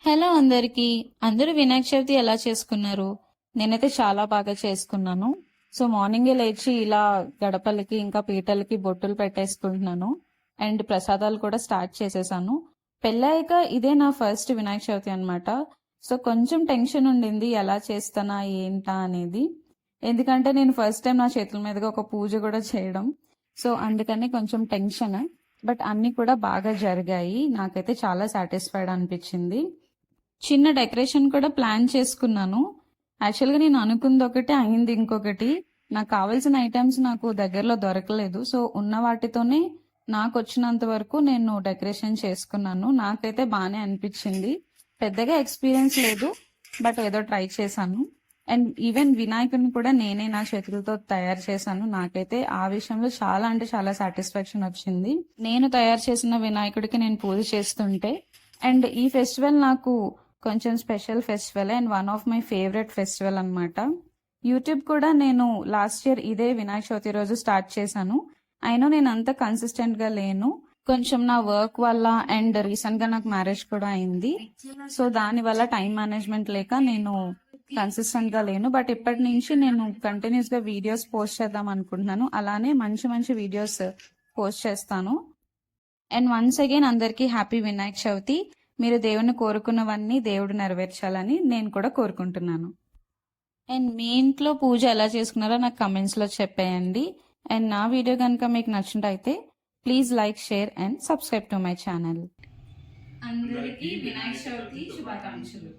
Hello అందరికి. అందరూ వినాయక చవితి ఎలా చేసుకున్నారు? నేనైతే చాలా బాగా చేసుకున్నాను. సో మార్నింగే లేచి ఇలా గడపలకి ఇంకా పీటలకి బొట్టులు పెట్టేసుకుంటున్నాను. అండ్ ప్రసాదాలు కూడా స్టార్ట్ చేసేసాను. పెళ్ళాక ఇదే నా ఫస్ట్ వినాయక చవితి అనమాట. సో కొంచెం టెన్షన్ ఉండింది, ఎలా చేస్తానా ఏంటా అనేది. ఎందుకంటే నేను ఫస్ట్ టైం నా చేతుల మీదుగా ఒక పూజ కూడా చేయడం. సో అందుకని కొంచెం టెన్షన్. బట్ అన్ని కూడా బాగా జరిగాయి. నాకైతే చాలా సాటిస్ఫైడ్ అనిపించింది. చిన్న డెకరేషన్ కూడా ప్లాన్ చేసుకున్నాను. యాక్చువల్గా నేను అనుకుంది ఒకటి, అయింది ఇంకొకటి. నాకు కావాల్సిన ఐటమ్స్ నాకు దగ్గరలో దొరకలేదు. సో ఉన్న వాటితోనే నాకు వచ్చినంత వరకు నేను డెకరేషన్ చేసుకున్నాను. నాకైతే బాగానే అనిపించింది. పెద్దగా ఎక్స్పీరియన్స్ లేదు, బట్ ఏదో ట్రై చేశాను. అండ్ ఈవెన్ వినాయకుడిని కూడా నేనే నా చేతులతో తయారు చేశాను. నాకైతే ఆ విషయంలో చాలా అంటే చాలా సాటిస్ఫాక్షన్ వచ్చింది. నేను తయారు చేసిన వినాయకుడికి నేను పూజ చేస్తుంటే. అండ్ ఈ ఫెస్టివల్ నాకు కొంచెం special festival and one of my favourite festival అనమాట. యూట్యూబ్ కూడా నేను లాస్ట్ ఇయర్ ఇదే వినాయక చవితి రోజు స్టార్ట్ చేశాను. అయినా నేను అంత కన్సిస్టెంట్ గా లేను. కొంచెం నా వర్క్ వల్ల అండ్ రీసెంట్ గా నాకు మ్యారేజ్ కూడా అయింది. సో దాని వల్ల టైం మేనేజ్మెంట్ లేక నేను కన్సిస్టెంట్ గా లేను. బట్ ఇప్పటి నుంచి నేను కంటిన్యూస్ గా వీడియోస్ పోస్ట్ చేద్దాం అనుకుంటున్నాను. అలానే మంచి మంచి వీడియోస్ పోస్ట్ చేస్తాను. అండ్ వన్స్ అగైన్ అందరికీ హ్యాపీ వినాయక చవితి. మీరు దేవుని కోరుకున్నవన్నీ దేవుడు నెరవేర్చాలని నేను కూడా కోరుకుంటున్నాను. అండ్ మీ ఇంట్లో పూజ ఎలా చేసుకున్నారో నాకు కమెంట్స్లో చెప్పేయండి. అండ్ నా వీడియో కనుక మీకు నచ్చినట్టయితే please like, share and subscribe to my channel. అందరికీ వినాయక చవితి శుభాకాంక్షలు.